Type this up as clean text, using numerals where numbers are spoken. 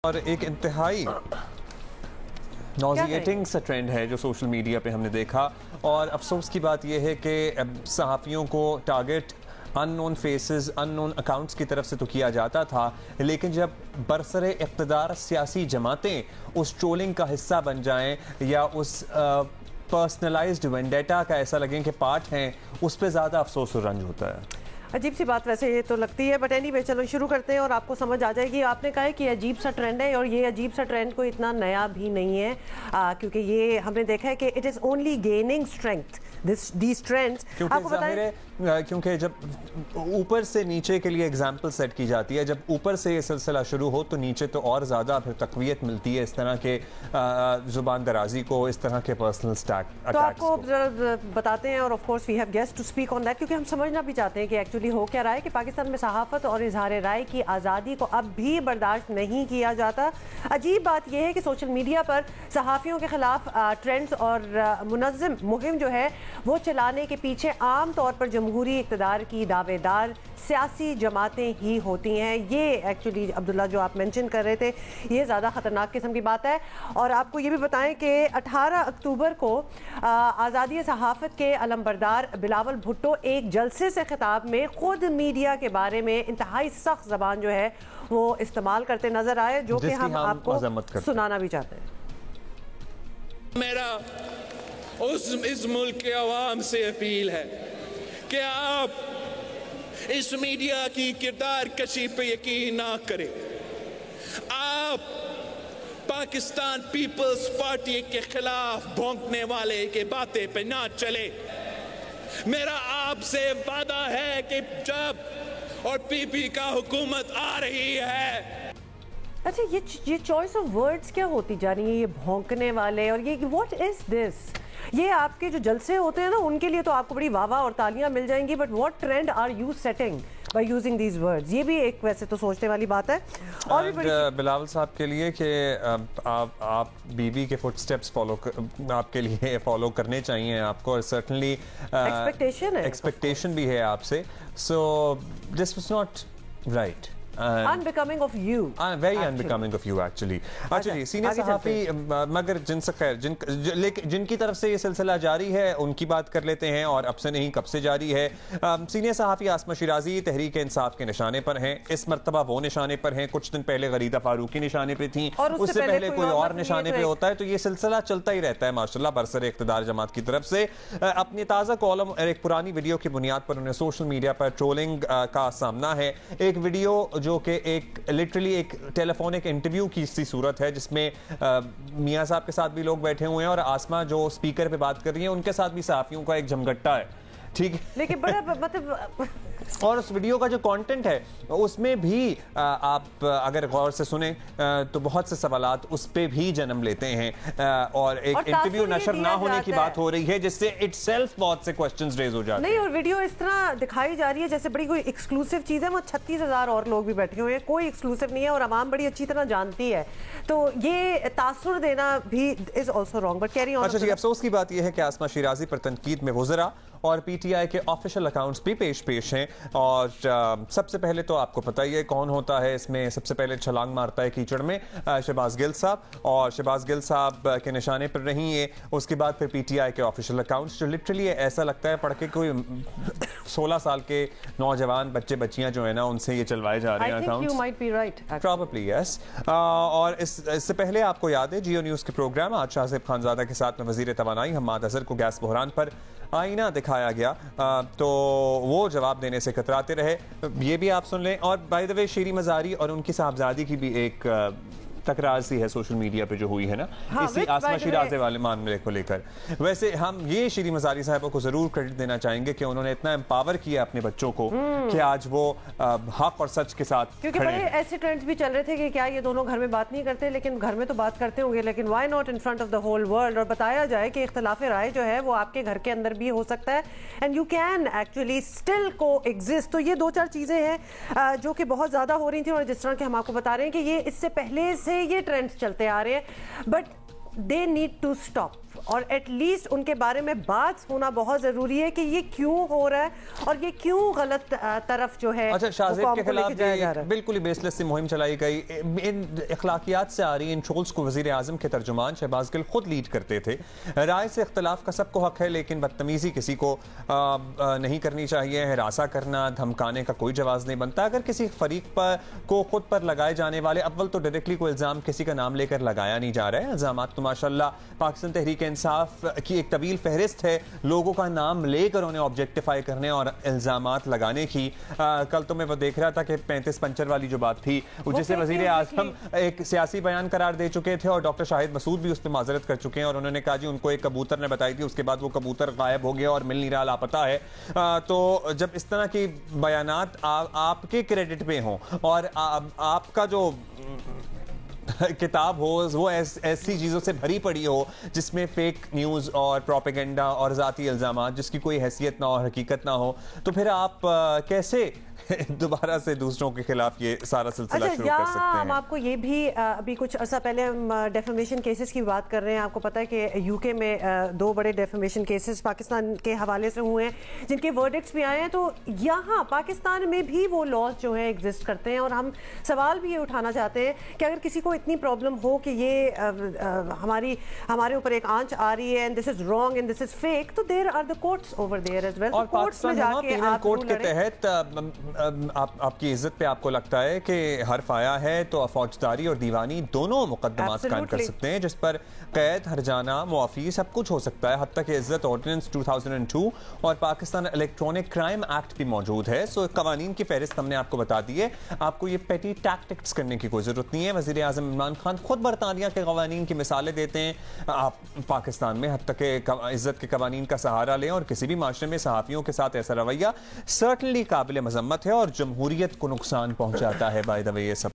اور ایک انتہائی نوزیٹنگ سا ٹرینڈ ہے جو سوشل میڈیا پہ ہم نے دیکھا، اور افسوس کی بات یہ ہے کہ صحافیوں کو ٹارگٹ ان نون فیسز، ان نون اکاؤنٹس کی طرف سے تو کیا جاتا تھا، لیکن جب برسر اقتدار سیاسی جماعتیں اس ٹرولنگ کا حصہ بن جائیں یا اس پرسنلائزڈ وینڈیٹا کا ایسا لگیں کہ پارٹ ہیں، اس پہ زیادہ افسوس اور رنج ہوتا ہے۔ عجیب سی بات ویسے یہ تو لگتی ہے، بٹ اینی وے چلو شروع کرتے ہیں اور آپ کو سمجھ آ جائے گی۔ آپ نے کہا ہے کہ عجیب سا ٹرینڈ ہے، اور یہ عجیب سا ٹرینڈ کوئی اتنا نیا بھی نہیں ہے، کیونکہ یہ ہم نے دیکھا ہے کہ it is only gaining strength these trends. آپ کو ظاہر ہے کیونکہ جب اوپر سے نیچے کے لیے اگزامپل سیٹ کی جاتی ہے، جب اوپر سے یہ سلسلہ شروع ہو تو نیچے تو اور زیادہ پھر تقویت ملتی ہے اس طرح کے زبان درازی کو، اس طرح کے پرسنل اٹیکس۔ تو آپ کو بتاتے ہیں، اور of course we have guest to speak on that, کیونکہ ہم سمجھنا بھی چاہتے ہیں کہ ایکچولی ہو کیا رہا ہے کہ پاکستان میں صحافت اور اظہار رائے کی آزادی کو اب بھی برداشت نہیں کیا جاتا۔ عجیب بات یہ ہے کہ سوشل میڈیا پر صحافیوں کے خلاف ٹرینڈز اور منظم مہم جو ہے وہ چلانے کے پیچھے عام طور پر جمہوری اقتدار کی دعوے دار سیاسی جماعتیں ہی ہوتی ہیں۔ یہ ایکچولی عبداللہ جو آپ مینشن کر رہے تھے، یہ زیادہ خطرناک قسم کی بات ہے۔ اور آپ کو یہ بھی بتائیں کہ 18 اکتوبر کو آزادی صحافت کے علمبردار بلاول بھٹو ایک جلسے سے خطاب میں خود میڈیا کے بارے میں انتہائی سخت زبان جو ہے وہ استعمال کرتے نظر آئے، جو کہ ہم آپ کو سنانا بھی چاہتے ہیں۔ میرا اس ملک کے عوام سے اپیل ہے کہ آپ اس میڈیا کی کردار کشی پہ یقین نہ کریں۔ آپ پاکستان پیپلز پارٹی کے خلاف بھونکنے والے کے باتیں پہ نہ چلے۔ میرا آپ سے وعدہ ہے کہ جب اور پی پی کا حکومت آ رہی ہے۔ اچھا، یہ چوائس آف ورڈز کیا ہوتی جا رہی ہے؟ یہ بھونکنے والے، اور یہ واٹ از دس؟ یہ آپ کے جو جلسے ہوتے ہیں نا، ان کے لیے تو آپ کو بڑی واہ واہ اور تالیاں مل جائیں گی، but what trend are you setting by using these words? یہ بھی ایک ویسے تو سوچنے والی بات ہے۔ اور بھی بلاول صاحب کے لیے کہ آپ بیوی کے فٹ سٹیپس آپ کے لیے فالو کرنے چاہیے آپ کو، اور سرٹنلی ایکسپیکٹیشن بھی ہے آپ سے، so this was not right, unbecoming of you, very unbecoming of you actually۔ اچھا جی، سینئر صحافی مگر جن سے خیر جن کی طرف سے یہ سلسلہ جاری ہے ان کی بات کر لیتے ہیں، اور اب سے نہیں کب سے جاری ہے۔ سینئر صحافی آسمہ شیرازی تحریک انصاف کے نشانے پر ہیں، اس مرتبہ وہ نشانے پر ہیں، کچھ دن پہلے غریدہ فاروقی نشانے پہ تھیں، اس سے پہلے کوئی اور نشانے پہ ہوتا ہے، تو یہ سلسلہ چلتا ہی رہتا ہے ماشاءاللہ برسر اقتدار جماعت کی طرف سے۔ اپنی تازہ کالم اور ایک پرانی ویڈیو کی بنیاد پر انہیں سوشل میڈیا پر ٹرولنگ کا سامنا ہے۔ ایک ویڈیو جو کہ ایک لٹرلی ایک ٹیلی فونک انٹرویو کی سی صورت ہے، جس میں میاں صاحب کے ساتھ بھی لوگ بیٹھے ہوئے ہیں، اور آسمہ جو سپیکر پہ بات کر رہی ہیں ان کے ساتھ بھی صحافیوں کا ایک جمگٹا ہے، ٹھیک ہے، لیکن بڑا مطلب اور اس ویڈیو کا جو کانٹینٹ ہے اس میں بھی آپ اگر غور سے سنیں تو بہت سے سوالات اس پہ بھی جنم لیتے ہیں، اور ایک انٹرویو نشر نہ ہونے کی بات ہو رہی ہے، جس سے اٹ سیلف بہت سے کوسچنز ریز ہو جاتے ہیں۔ نہیں، اور ویڈیو اس طرح دکھائی جا رہی ہے جیسے بڑی کوئی ایکسکلوسیو چیز ہے، وہ 36,000 اور لوگ بھی بیٹھے ہوئے ہیں، کوئی ایکسکلوسیو نہیں ہے، اور عوام بڑی اچھی طرح جانتی ہے، تو یہ تاثر دینا بھی is also wrong, but carry on. اچھا جی، افسوس کی بات یہ ہے کہ آسمہ شیرازی پر تنقید میں وزراء اور پی ٹی آئی کے آفیشل اکاؤنٹس بھی پیش ہیں، اور سب سے پہلے تو آپ کو پتہ ہی ہے کون ہوتا ہے اس میں سب سے پہلے چھلانگ مارتا ہے کیچڑ میں، شہباز گل صاحب، اور شہباز گل صاحب کے نشانے پر رہی ہے۔ اس کے بعد پھر پی ٹی آئی کے آفیشل اکاؤنٹس، جو لٹرلی ایسا لگتا ہے پڑھ کے کوئی 16 سال کے نوجوان بچے بچیاں جو ہیں نا ان سے یہ چلوائے جا رہے ہیں اکاؤنٹس، پروبیبلی یس۔ اور اس سے پہلے آپ کو یاد ہے جیو نیوز کے پروگرام آج شاہ زیب خانزادہ کے ساتھ میں وزیر توانائی حماد اظہر کو گیس بحران پر آئینہ دکھایا گیا، تو وہ جواب دینے سے کتراتے رہے، یہ بھی آپ سن لیں۔ اور بائی دی وے شیریں مزاری اور ان کی صاحبزادی کی بھی ایک تکرار سی ہے سوشل میڈیا پہ جو ہوئی ہے نا، اسی آسمہ شیرازی والے معاملے کو لے کر۔ ویسے ہم یہ شیریں مزاری صاحبہ کو ضرور کریڈٹ دینا چاہیں گے کہ انہوں نے اتنا امپاور کیا اپنے بچوں کو کہ آج وہ حق اور سچ کے ساتھ کیونکہ بڑے ایسے ٹرینڈز بھی چل رہے تھے کہ کیا یہ دونوں گھر میں بات نہیں کرتے، لیکن گھر میں تو بات کرتے ہوں گے، لیکن why not in front of the whole world, اور بتایا جائے کہ اختلاف رائے جو ہے وہ آپ کے گھر کے اندر بھی ہو سکتا ہے، and you can actually still کو ایگزسٹ۔ تو یہ دو چار چیزیں ہیں جو کہ بہت زیادہ ہو رہی تھیں، اور جس طرح کہ ہم آپ کو بتا رہے ہیں کہ یہ اس سے پہلے سے یہ ٹرینڈز چلتے آ رہے ہیں، but they need to stop. اور ایٹ لیسٹ ان کے بارے میں بات ہونا بہت ضروری ہے کہ یہ کیوں ہو رہا ہے اور یہ کیوں غلط طرف جو ہے اچھا شاہزیب کے خلاف بالکل ہی بیس لیس سی مہم چلائی گئی. ان اخلاقیات سے آ رہی ان ٹرولز کو وزیر اعظم کے ترجمان شہباز گل خود لیڈ کرتے تھے. رائے سے اختلاف کا سب کو حق ہے لیکن بدتمیزی کسی کو نہیں کرنی چاہیے. ہراساں کرنا دھمکانے کا کوئی جواز نہیں بنتا. اگر کسی فریق کو خود پر لگائے جانے والے اول تو ڈائریکٹلی کوئی الزام کسی کا نام لے کر لگایا نہیں جا رہا ہے. الزامات تو ماشاءاللہ پاکستان تحریک انصاف کی ایک طویل فہرست ہے لوگوں کا نام لے کر انہیں آبجیکٹیفائی کرنے اور الزامات لگانے کی. کل تو میں وہ دیکھ رہا تھا کہ 35 پنچر والی جو بات تھی جسے وزیر اعظم ایک سیاسی بیان قرار دے چکے تھے اور ڈاکٹر شاہد مسعود بھی اس پہ معذرت کر چکے ہیں اور انہوں نے کہا جی ان کو ایک کبوتر نے بتائی تھی, اس کے بعد وہ کبوتر غائب ہو گیا اور مل نہیں رہا, لاپتہ ہے. تو جب اس طرح کی بیانات آپ کے کریڈٹ پہ ہوں اور آپ کا جو کتاب ہو وہ ایسی چیزوں سے بھری پڑی ہو جس میں فیک نیوز اور پروپیگنڈا اور ذاتی الزامات جس کی کوئی حیثیت نہ ہو, حقیقت نہ ہو, تو پھر آپ کیسے دوبارہ سے دوسروں کے خلاف یہ سارا سلسلہ شروع کر سکتے ہیں؟ ہم آپ کو یہ بھی ابھی کچھ عرصہ پہلے ہم ڈیفیمیشن کیسز کی بات کر رہے ہیں. آپ کو پتہ ہے کہ یو کے میں 2 بڑے ڈیفیمیشن کیسز پاکستان کے حوالے سے ہوئے ہیں جن کے ورڈکٹس بھی آئے ہیں. تو یہاں پاکستان میں بھی وہ لاز جو ہیں ایگزسٹ کرتے ہیں اور ہم سوال بھی یہ اٹھانا چاہتے ہیں کہ اگر کسی کو اتنی پرابلم ہو کہ یہ ہمارے اوپر ایک آنچ آ رہی ہے and this is wrong and this is fake, تو there are the courts over there as well. اور پاکستان پینل کوڈ کے تحت آپ کی عزت پہ آپ کو لگتا ہے کہ حرف آیا ہے تو فوجداری اور دیوانی دونوں مقدمات قائم کر سکتے ہیں جس پر قید, ہرجانہ, معافی سب کچھ ہو سکتا ہے. حتیٰ کہ عزت آرڈیننس 2002 اور پاکستان الیکٹرانک کرائم ایکٹ بھی موجود ہے. سو قوانین کی فہرست ہم نے آپ کو بتا دی ہے. آپ کو یہ پیٹی ٹیکٹکس کرنے کی کوئی ضرورت نہیں ہے. وزیر اعظم عمران خان خود برطانیہ کے قوانین کی مثالیں دیتے ہیں. آپ پاکستان میں حتیٰ کہ عزت کے قوانین کا سہارا لیں اور کسی بھی معاشرے میں صحافیوں کے ساتھ ایسا رویہ سرٹنلی قابل مذمت ہے اور جمہوریت کو نقصان پہنچاتا ہے. بائی دا وے یہ سب